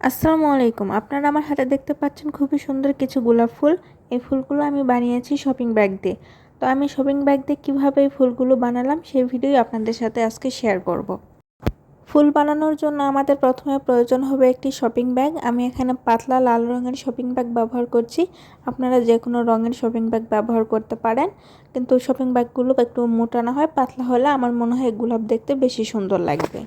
আসসালামু আলাইকুম। আপনারা আমার হাতে দেখতে পাচ্ছেন খুবই সুন্দর কিছু গোলাপ ফুল। এই ফুলগুলো আমি বানিয়েছি শপিং ব্যাগ দিয়ে। তো আমি শপিং ব্যাগ দিয়ে কীভাবে এই ফুলগুলো বানালাম সেই ভিডিও আপনাদের সাথে আজকে শেয়ার করব। ফুল বানানোর জন্য আমাদের প্রথমে প্রয়োজন হবে একটি শপিং ব্যাগ। আমি এখানে পাতলা লাল রঙের শপিং ব্যাগ ব্যবহার করছি। আপনারা যে কোনো রঙের শপিং ব্যাগ ব্যবহার করতে পারেন, কিন্তু শপিং ব্যাগগুলো একটু মোটা না হয়, পাতলা হলে আমার মনে হয় গোলাপ দেখতে বেশি সুন্দর লাগবে।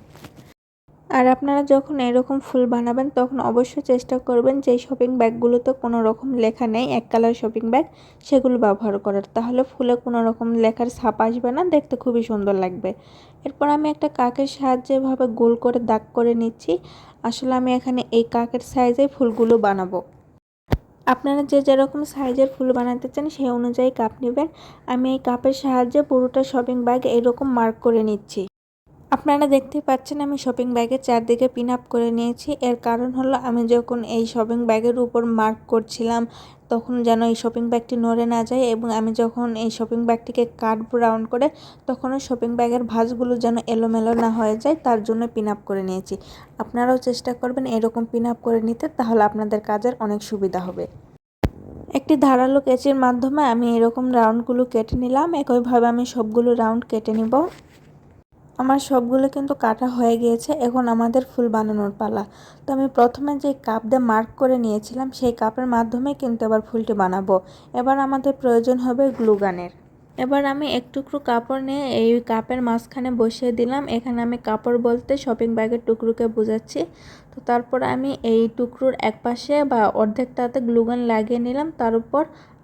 আর আপনারা যখন এরকম ফুল বানাবেন তখন অবশ্যই চেষ্টা করবেন যে শপিং ব্যাগগুলোতে কোনো রকম লেখা নেই, এক কালার শপিং ব্যাগ, সেগুলো ব্যবহার করার। তাহলে ফুলে কোনো রকম লেখার ছাপ আসবে না, দেখতে খুবই সুন্দর লাগবে। এরপর আমি একটা কাকের সাহায্যে এভাবে গোল করে দাগ করে নিচ্ছি। আসলে আমি এখানে এই কাকের সাইজে ফুলগুলো বানাবো। আপনারা যে যেরকম সাইজের ফুল বানাতে চান সেই অনুযায়ী কাপ নেবেন। আমি এই কাপের সাহায্যে পুরোটা শপিং ব্যাগ এরকম মার্ক করে নিচ্ছি। আপনারা দেখতে পাচ্ছেন আমি শপিং ব্যাগের চারদিকে পিন আপ করে নিয়েছি। এর কারণ হলো আমি যখন এই শপিং ব্যাগের উপর মার্ক করছিলাম তখন যেন এই শপিং ব্যাগটি নড়ে না যায়, এবং আমি যখন এই শপিং ব্যাগটিকে কাটবো রাউন্ড করে তখনও শপিং ব্যাগের ভাঁজগুলো যেন এলোমেলো না হয়ে যায়, তার জন্য পিন আপ করে নিয়েছি। আপনারাও চেষ্টা করবেন এরকম পিন আপ করে নিতে, তাহলে আপনাদের কাজের অনেক সুবিধা হবে। একটি ধারালো কেচির মাধ্যমে আমি এরকম রাউন্ডগুলো কেটে নিলাম। একইভাবে আমি সবগুলো রাউন্ড কেটে নিব। আমার সবগুলো কিন্তু কাটা হয়ে গিয়েছে। এখন আমাদের ফুল বানানোর পালা। তো আমি প্রথমে যে কাপ দিয়ে মার্ক করে নিয়েছিলাম সেই কাপের মাধ্যমে কিন্তু এবার ফুলটি বানাবো। এবার আমাদের প্রয়োজন হবে গ্লু গানের। এবার আমি এক টুকরো কাপড় নিয়ে এই কাপের মাঝখানে বসিয়ে দিলাম। এখানে আমি কাপড় বলতে শপিং ব্যাগের টুকরোকে বোঝাচ্ছি। তো তারপর আমি এই টুকরোর এক পাশে বা অর্ধেকটাতে গ্লু গান লাগিয়ে নিলাম। তার উপর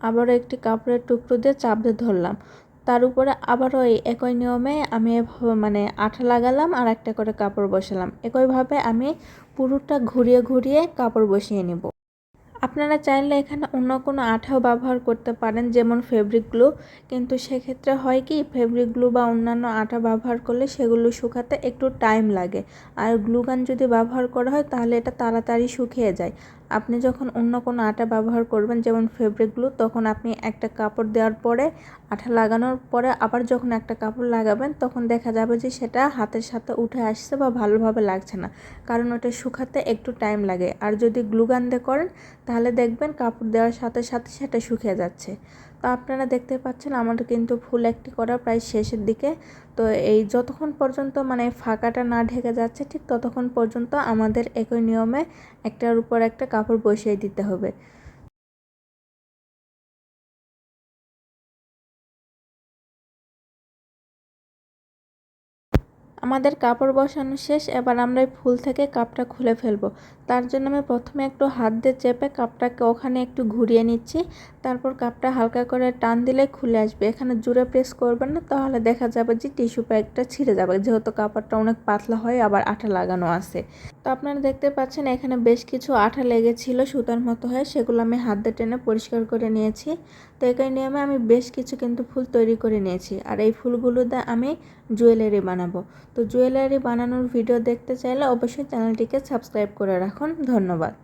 আবারও একটি কাপড়ের টুকরো দিয়ে চাপ দিয়ে ধরলাম। তার উপরে আবারও এই একই নিয়মে আমি আঠা লাগালাম আর একটা করে কাপড় বসালাম। একইভাবে আমি পুরোটা ঘুরিয়ে ঘুরিয়ে কাপড় বসিয়ে নিব। আপনারা চাইলে এখানে অন্য কোনো আঠাও ব্যবহার করতে পারেন, যেমন ফেব্রিক গ্লু, কিন্তু সেক্ষেত্রে হয় কি ফেব্রিক গ্লু বা অন্যান্য আঠা ব্যবহার করলে সেগুলো শুকাতে একটু টাইম লাগে। আর গ্লুগান যদি ব্যবহার করা হয় তাহলে এটা তাড়াতাড়ি শুকিয়ে যায়। আপনি যখন অন্য কোনো আঠা ব্যবহার করবেন যেমন ফেব্রিক গ্লু, তখন আপনি একটা কাপড় দেওয়ার পরে আঠা লাগানোর পরে আবার যখন একটা কাপড় লাগাবেন তখন দেখা যাবে যে সেটা হাতের সাথে উঠে আসছে বা ভালোভাবে লাগছে না, কারণ ওটা শুকাতে একটু টাইম লাগে। আর যদি গ্লুগান দিয়ে করেন তাহলে দেখবেন কাপড় দেওয়ার সাথে সাথে সেটা শুকিয়ে যাচ্ছে। তো আপনারা দেখতে পাচ্ছেন আমার কিন্তু ফুল একটি করা প্রায় শেষের দিকে। তো এই যতক্ষণ পর্যন্ত ফাঁকাটা না ঢেকে যাচ্ছে ঠিক ততক্ষণ পর্যন্ত আমাদের একই নিয়মে একটার উপর একটা কাপড় বসিয়ে দিতে হবে। আমাদের কাপড় বসানো শেষ। এবার আমরা এই ফুল থেকে কাপটা খুলে ফেলবো। তার জন্য আমি প্রথমে একটু হাত দিয়ে চেপে কাপটাকে ওখানে একটু ঘুরিয়ে নিচ্ছি। তারপর কাপটা হালকা করে টান দিলে খুলে আসবে। এখানে জোরে প্রেস করবেন না, তাহলে দেখা যাবে যে টিস্যু প্যাকটা ছিঁড়ে যাবে, যেহেতু কাপড়টা অনেক পাতলা হয় আবার আঠা লাগানো আছে। তো আপনারা দেখতে পাচ্ছেন এখানে বেশ কিছু আঠা লেগেছিল সুতার মতো হয়, সেগুলো আমি হাত দিয়ে টেনে পরিষ্কার করে নিয়েছি। তো একই নিয়মে আমি বেশ কিছু কিন্তু ফুল তৈরি করে নিয়েছি, আর এই ফুলগুলো দিয়ে আমি জুয়েলারি বানাবো। তো জুয়েলারি বানানোর ভিডিও দেখতে চাইলে অবশ্যই চ্যানেলটিকে সাবস্ক্রাইব করে রাখুন। ধন্যবাদ।